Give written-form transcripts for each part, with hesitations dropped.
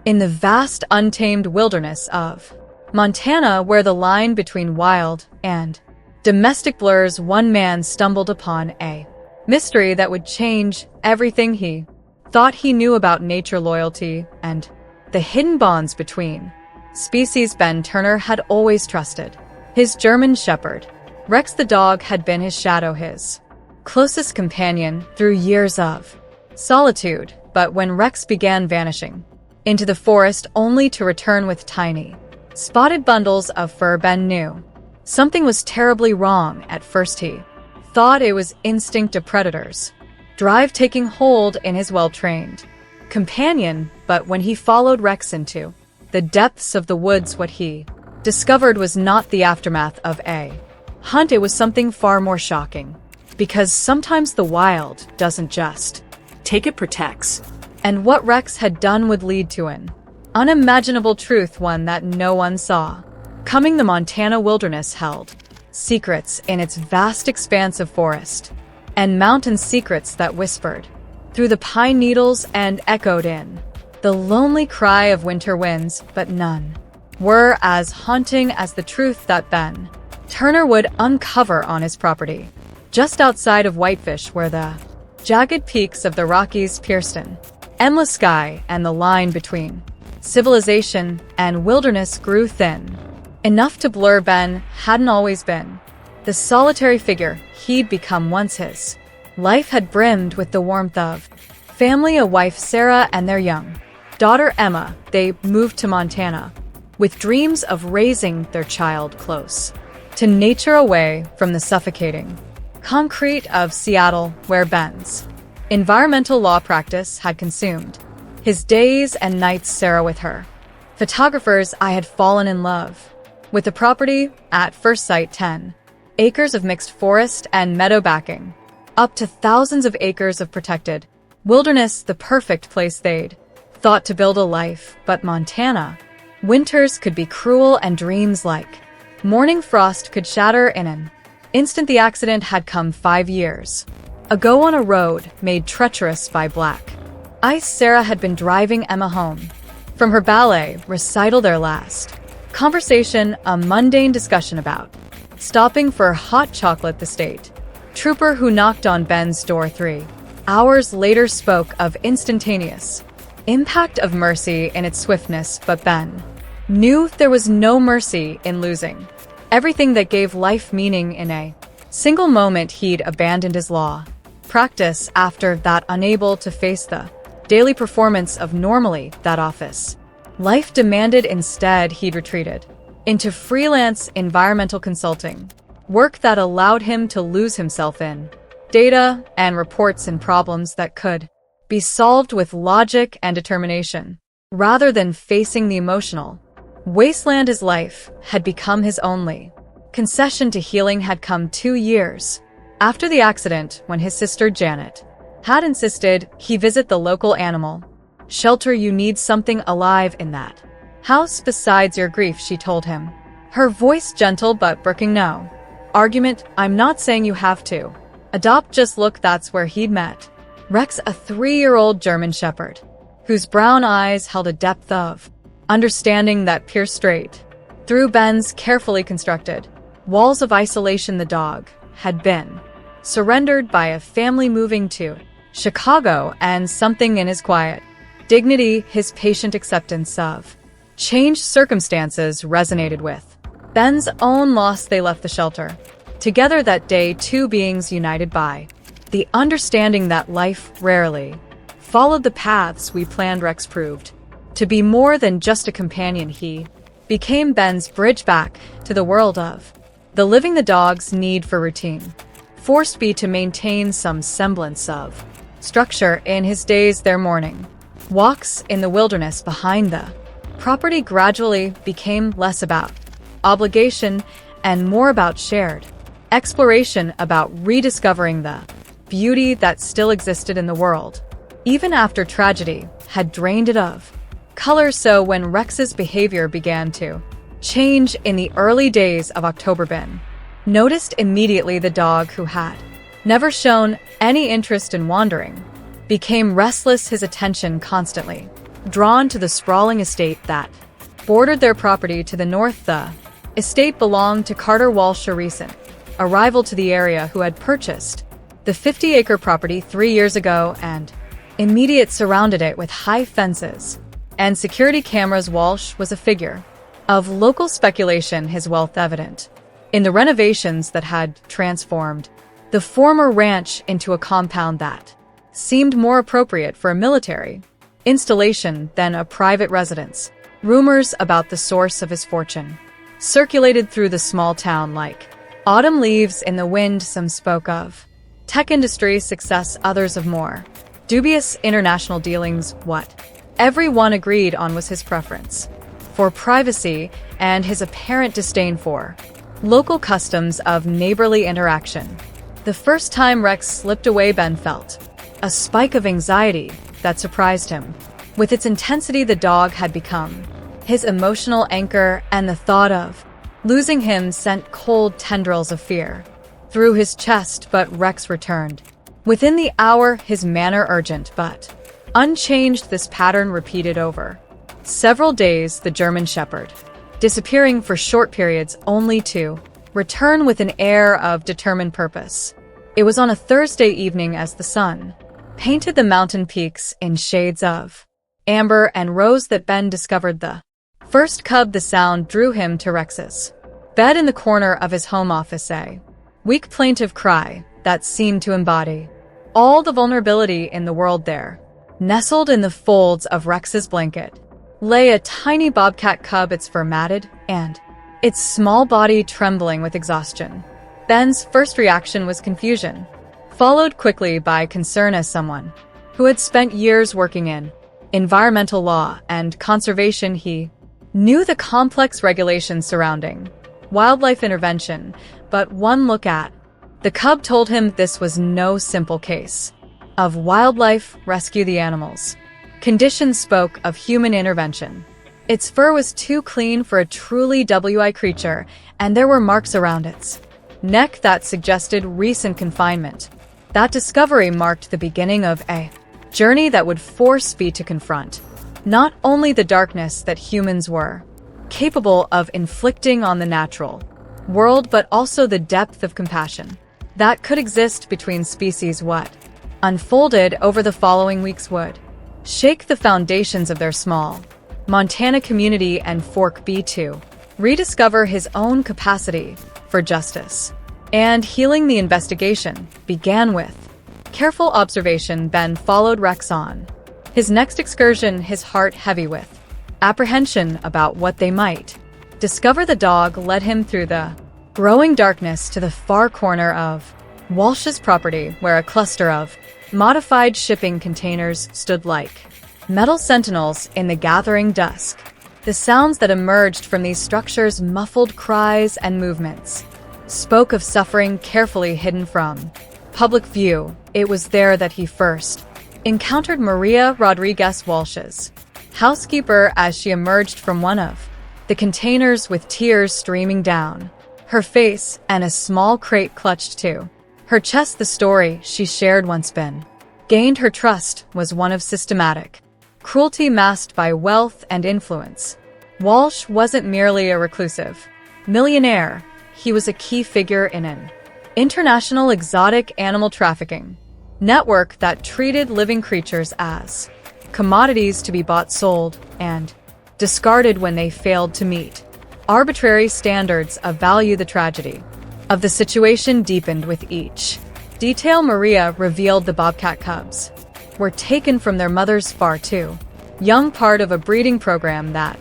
in the vast untamed wilderness of Montana, where the line between wild and domestic blurs, one man stumbled upon a mystery that would change everything he thought he knew about nature, loyalty, and the hidden bonds between species. Ben Turner had always trusted his German Shepherd. Rex the dog had been his shadow, his closest companion through years of solitude. But when Rex began vanishing into the forest only to return with tiny, spotted bundles of fur, Ben knew something was terribly wrong. At first he thought it was instinct, a predator's drive taking hold in his well-trained companion, but when he followed Rex into the depths of the woods, what he discovered was not the aftermath of a hunt. It was something far more shocking, because sometimes the wild doesn't just take, it protects. And what Rex had done would lead to an unimaginable truth, one that no one saw coming. The Montana wilderness held secrets in its vast expanse of forest and mountain, secrets that whispered through the pine needles and echoed in the lonely cry of winter winds, but none were as haunting as the truth that Ben Turner would uncover on his property, just outside of Whitefish, where the jagged peaks of the Rockies pierced an endless sky and the line between civilization and wilderness grew thin, enough to blur. Ben hadn't always been the solitary figure he'd become once. His life had brimmed with the warmth of family, a wife, Sarah, and their young daughter, Emma. They moved to Montana with dreams of raising their child close to nature, away from the suffocating concrete of Seattle, where Ben's environmental law practice had consumed his days and nights. Sarah, with her photographers, I had fallen in love with the property at first sight. 10 acres of mixed forest and meadow backing up to thousands of acres of protected wilderness, the perfect place they'd thought to build a life. But Montana winters could be cruel, and dreams like morning frost could shatter in an instant. The accident had come 5 years ago on a road made treacherous by black ice. Sarah had been driving Emma home from her ballet recital. Their last conversation, a mundane discussion about stopping for hot chocolate. The state trooper who knocked on Ben's door 3 hours later spoke of instantaneous impact of mercy in its swiftness, but Ben knew there was no mercy in losing everything that gave life meaning. In a single moment, he'd abandoned his law practice. After that, unable to face the daily performance of normally that office life demanded, instead he'd retreated into freelance environmental consulting work that allowed him to lose himself in data and reports and problems that could be solved with logic and determination, rather than facing the emotional wasteland. His life had become his only concession to healing. Had come 2 years after the accident, when his sister Janet had insisted he visit the local animal shelter. You need something alive in that house besides your grief, she told him, her voice gentle but brooking no argument. I'm not saying you have to adopt, just look. That's where he'd met Rex, a 3-year-old German Shepherd whose brown eyes held a depth of understanding that pierced straight through Ben's carefully constructed walls of isolation. The dog had been surrendered by a family moving to Chicago, and something in his quiet dignity, his patient acceptance of changed circumstances, resonated with Ben's own loss. They left the shelter together that day, 2 beings united by the understanding that life rarely followed the paths we planned. Rex proved to be more than just a companion. He became Ben's bridge back to the world of the living. The dog's need for routine forced B to maintain some semblance of structure in his days. Their morning walks in the wilderness behind the property gradually became less about obligation and more about shared exploration, about rediscovering the beauty that still existed in the world, even after tragedy had drained it of color. So when Rex's behavior began to change in the early days of October, Ben noticed immediately. The dog, who had never shown any interest in wandering, became restless, his attention constantly drawn to the sprawling estate that bordered their property to the north. The estate belonged to Carter Walsh, a recent arrival to the area who had purchased the 50-acre property 3 years ago and immediately surrounded it with high fences and security cameras. Walsh was a figure of local speculation, his wealth evident in the renovations that had transformed the former ranch into a compound that seemed more appropriate for a military installation than a private residence. Rumors about the source of his fortune circulated through the small town like autumn leaves in the wind. Some spoke of tech industry success, others of more dubious international dealings. What everyone agreed on was his preference for privacy and his apparent disdain for local customs of neighborly interaction. The first time Rex slipped away, Ben felt a spike of anxiety that surprised him. With its intensity, the dog had become his emotional anchor, and the thought of losing him sent cold tendrils of fear through his chest. But Rex returned within the hour, his manner urgent but unchanged. This pattern repeated over several days, the German Shepherd disappearing for short periods only to return with an air of determined purpose. It was on a Thursday evening as the sun painted the mountain peaks in shades of amber and rose that Ben discovered the first cub. The sound drew him to Rex's bed in the corner of his home office, a weak plaintive cry that seemed to embody all the vulnerability in the world. There, nestled in the folds of Rex's blanket, lay a tiny bobcat cub, its fur matted and its small body trembling with exhaustion. Ben's first reaction was confusion, followed quickly by concern. As someone who had spent years working in environmental law and conservation, he knew the complex regulations surrounding wildlife intervention, but one look at the cub told him this was no simple case of wildlife rescue. The animal's conditions spoke of human intervention. Its fur was too clean for a truly WI creature, and there were marks around its neck that suggested recent confinement. That discovery marked the beginning of a journey that would force B to confront not only the darkness that humans were capable of inflicting on the natural world, but also the depth of compassion that could exist between species. What unfolded over the following weeks would shake the foundations of their small Montana community and force B to rediscover his own capacity for justice and healing. The investigation began with careful observation. Ben followed Rex on his next excursion, his heart heavy with apprehension about what they might discover. The dog led him through the growing darkness to the far corner of Walsh's property, where a cluster of modified shipping containers stood like metal sentinels in the gathering dusk. The sounds that emerged from these structures, muffled cries and movements, spoke of suffering carefully hidden from public view. It was there that he first encountered Maria Rodriguez, Walsh's housekeeper, as she emerged from one of the containers with tears streaming down her face and a small crate clutched to her chest. The story she shared once been gained her trust was one of systematic cruelty masked by wealth and influence. Walsh wasn't merely a reclusive millionaire. He was a key figure in an international exotic animal trafficking network that treated living creatures as commodities to be bought, sold, and discarded when they failed to meet arbitrary standards of value. The tragedy of the situation deepened with each detail. Maria revealed the bobcat cubs were taken from their mothers far too young, part of a breeding program that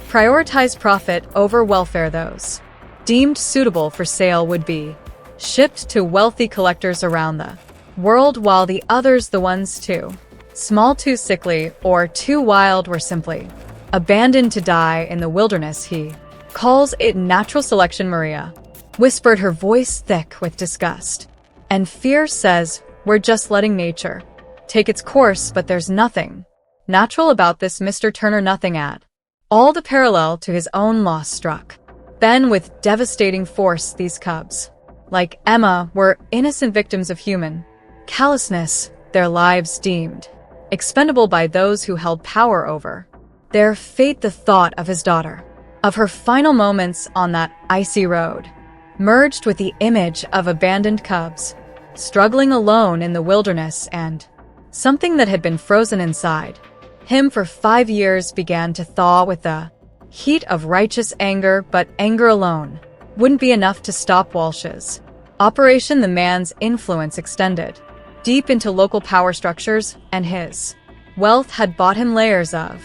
prioritized profit over welfare. Those deemed suitable for sale would be shipped to wealthy collectors around the world, while the others, the ones too small, too sickly, or too wild, were simply abandoned to die in the wilderness. He calls it natural selection. Maria whispered, her voice thick with disgust and fear. Says, we're just letting nature take its course, but there's nothing natural about this, Mr. Turner. Nothing at all. The parallel to his own loss struck Ben with devastating force. These cubs, like Emma, were innocent victims of human callousness, their lives deemed expendable by those who held power over their fate. The thought of his daughter, of her final moments on that icy road, merged with the image of abandoned cubs, struggling alone in the wilderness, and something that had been frozen inside him for 5 years began to thaw with the heat of righteous anger. But anger alone wouldn't be enough to stop Walsh's operation. The man's influence extended deep into local power structures, and his wealth had bought him layers of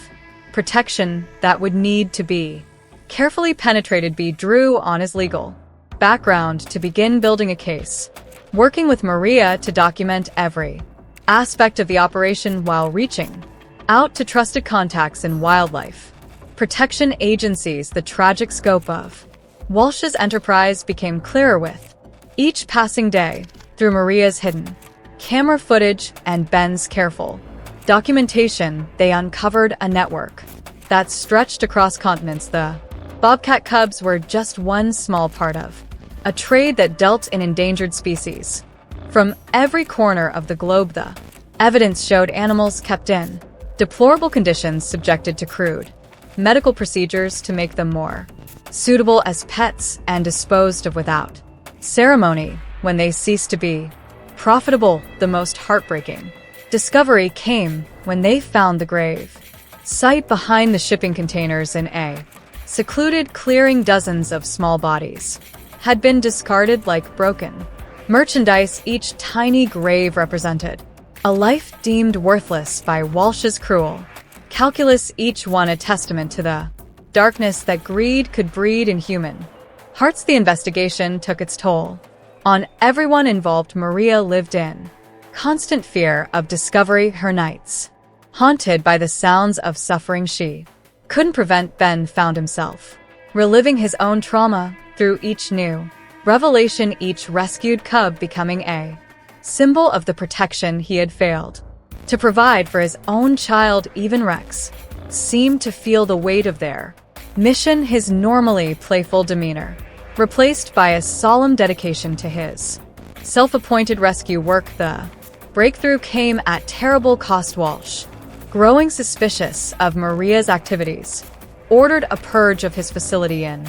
protection that would need to be carefully penetrated. B drew on his legal background to begin building a case, working with Maria to document every aspect of the operation while reaching out to trusted contacts in wildlife protection agencies. The tragic scope of Walsh's enterprise became clearer with each passing day. Through Maria's hidden camera footage and Ben's careful documentation, they uncovered a network that stretched across continents. The Bobcat cubs were just one small part of a trade that dealt in endangered species. From every corner of the globe, the evidence showed animals kept in deplorable conditions, subjected to crude medical procedures to make them more suitable as pets, and disposed of without ceremony when they ceased to be profitable. The most heartbreaking discovery came when they found the grave site behind the shipping containers in a secluded clearing. Dozens of small bodies had been discarded like broken merchandise. Each tiny grave represented a life deemed worthless by Walsh's cruel calculus, each one a testament to the darkness that greed could breed in human hearts. The investigation took its toll on everyone involved. Maria lived in constant fear of discovery, her nights haunted by the sounds of suffering she couldn't prevent. Ben found himself reliving his own trauma through each new revelation, each rescued cub becoming a symbol of the protection he had failed to provide for his own child. Even Rex seemed to feel the weight of their mission, his normally playful demeanor replaced by a solemn dedication to his self-appointed rescue work. The breakthrough came at terrible cost. Walsh, growing suspicious of Maria's activities, ordered a purge of his facility in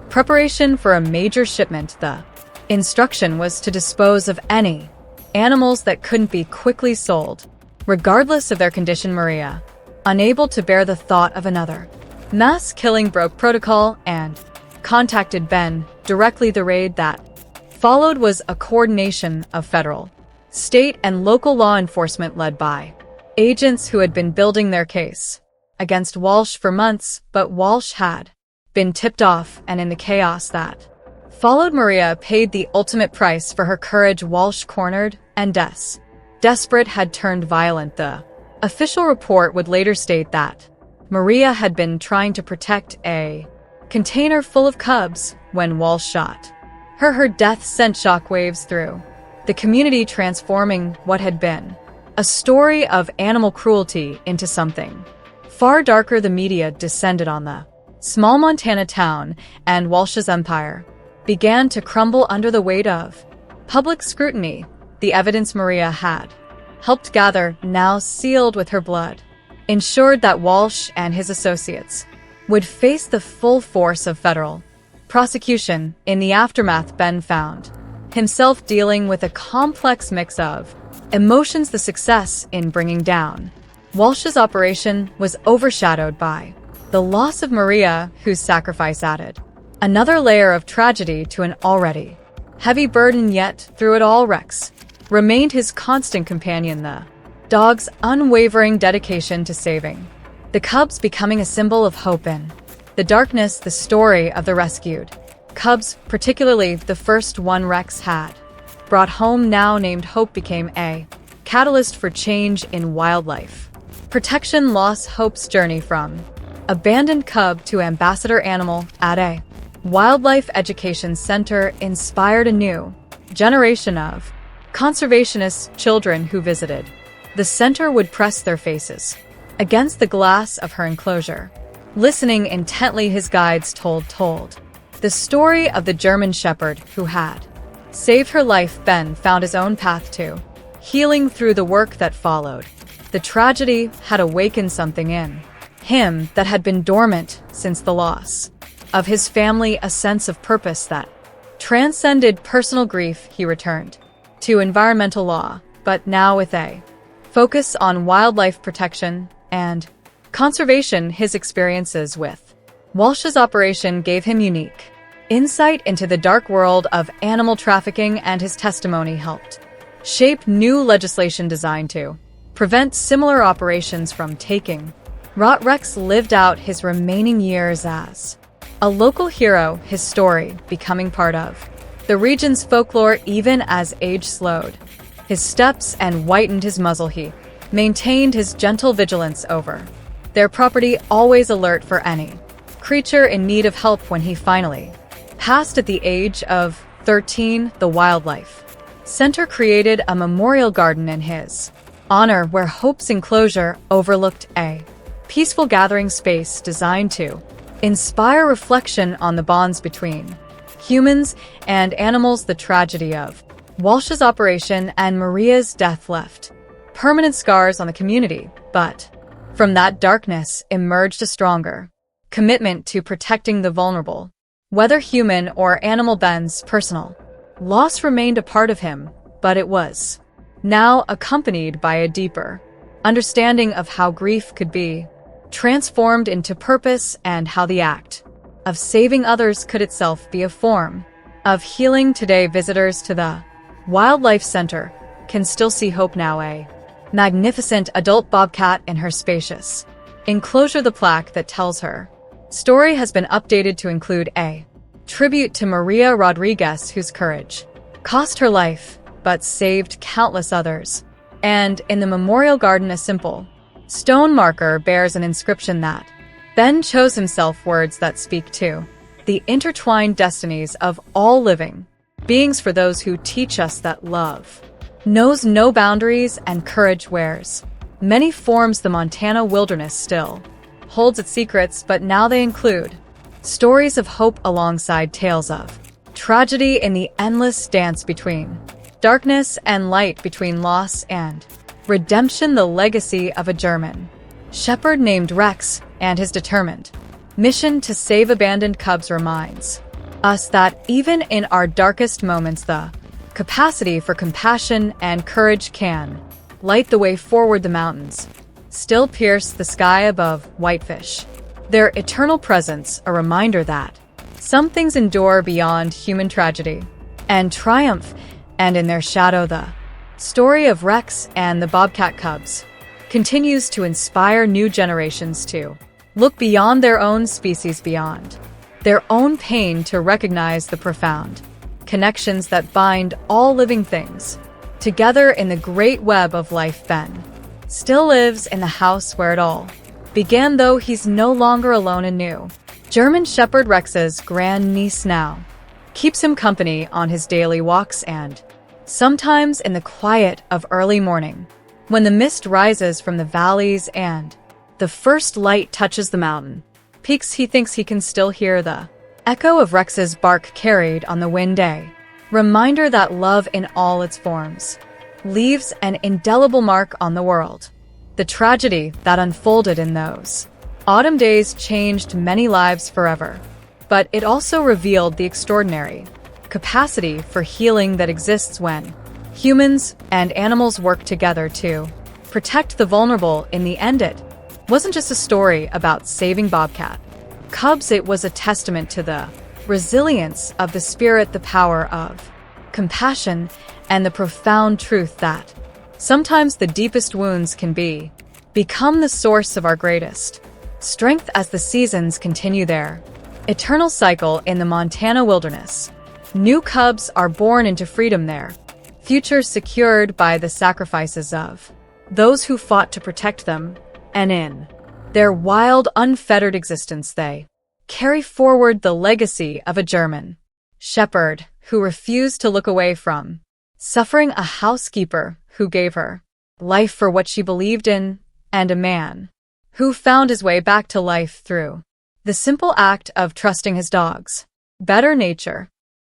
preparation for a major shipment. The instruction was to dispose of any animals that couldn't be quickly sold, regardless of their condition. Maria, unable to bear the thought of another mass killing, broke protocol and contacted Ben directly. The raid that followed was a coordination of federal, state, and local law enforcement led by agents who had been building their case against Walsh for months. But Walsh had been tipped off, and in the chaos that followed, Maria paid the ultimate price for her courage. Walsh, cornered and desperate, had turned violent. The official report would later state that Maria had been trying to protect a container full of cubs when Walsh shot her. Her death sent shockwaves through the community, transforming what had been a story of animal cruelty into something far darker. The media descended on the small Montana town, and Walsh's empire began to crumble under the weight of public scrutiny. The evidence Maria had helped gather, now sealed with her blood, ensured that Walsh and his associates would face the full force of federal prosecution. In the aftermath, Ben found himself dealing with a complex mix of emotions. The success in bringing down Walsh's operation was overshadowed by the loss of Maria, whose sacrifice added another layer of tragedy to an already heavy burden. Yet, through it all, Rex remained his constant companion, the dog's unwavering dedication to saving the cubs, becoming a symbol of hope in the darkness. The story of the rescued cubs, particularly the first one Rex had brought home, now named Hope, became a catalyst for change in wildlife protection. Lost Hope's journey from abandoned cub to ambassador animal at a wildlife education center inspired a new generation of conservationist children who visited the center would press their faces against the glass of her enclosure, listening intently. His guides told the story of the German shepherd who had saved her life. Ben found his own path to healing through the work that followed. The tragedy had awakened something in him that had been dormant since the loss of his family, a sense of purpose that transcended personal grief. He returned to environmental law, but now with a focus on wildlife protection and conservation. His experiences with Walsh's operation gave him unique insight into the dark world of animal trafficking, and his testimony helped shape new legislation designed to prevent similar operations from taking root. Rex lived out his remaining years as a local hero, his story becoming part of the region's folklore even as age slowed his steps and whitened his muzzle. He maintained his gentle vigilance over their property, always alert for any creature in need of help. When he finally passed at the age of 13, the Wildlife Center created a memorial garden in his honor where Hope's enclosure overlooked a peaceful gathering space designed to inspire reflection on the bonds between humans and animals. The tragedy of Walsh's operation and Maria's death left permanent scars on the community, but from that darkness emerged a stronger commitment to protecting the vulnerable. Whether human or animal, Ben's personal loss remained a part of him, but it was now accompanied by a deeper understanding of how grief could be transformed into purpose and how the act of saving others could itself be a form of healing. Today, visitors to the Wildlife Center can still see Hope, now a magnificent adult bobcat in her spacious enclosure. The plaque that tells her story has been updated to include a tribute to Maria Rodriguez, whose courage cost her life but saved countless others. And in the memorial garden, a simple stone marker bears an inscription that Ben chose himself, words that speak to the intertwined destinies of all living beings, for those who teach us that love knows no boundaries and courage wears many forms. The Montana wilderness still holds its secrets, but now they include stories of hope alongside tales of tragedy in the endless dance between darkness and light, between loss and redemption. The legacy of a German shepherd named Rex and his determined mission to save abandoned cubs reminds us that even in our darkest moments, the capacity for compassion and courage can light the way forward. The mountains still pierce the sky above Whitefish, their eternal presence a reminder that some things endure beyond human tragedy and triumph. And in their shadow, the story of Rex and the Bobcat Cubs continues to inspire new generations to look beyond their own species, beyond their own pain, to recognize the profound connections that bind all living things together in the great web of life. Ben still lives in the house where it all began, though he's no longer alone. A new German Shepherd, Rex's grandniece, now keeps him company on his daily walks, and sometimes in the quiet of early morning, when the mist rises from the valleys and the first light touches the mountain peaks, he thinks he can still hear the echo of Rex's bark carried on the wind, a reminder that love in all its forms leaves an indelible mark on the world. The tragedy that unfolded in those autumn days changed many lives forever, but it also revealed the extraordinary capacity for healing that exists when humans and animals work together to protect the vulnerable. In the end, it wasn't just a story about saving bobcat cubs, it was a testament to the resilience of the spirit, the power of compassion, and the profound truth that sometimes the deepest wounds can become the source of our greatest strength. As the seasons continue their eternal cycle in the Montana wilderness, new cubs are born into freedom, their futures secured by the sacrifices of those who fought to protect them, and in their wild, unfettered existence they carry forward the legacy of a German shepherd who refused to look away from suffering, a housekeeper who gave her life for what she believed in, and a man who found his way back to life through the simple act of trusting his dog's better nature.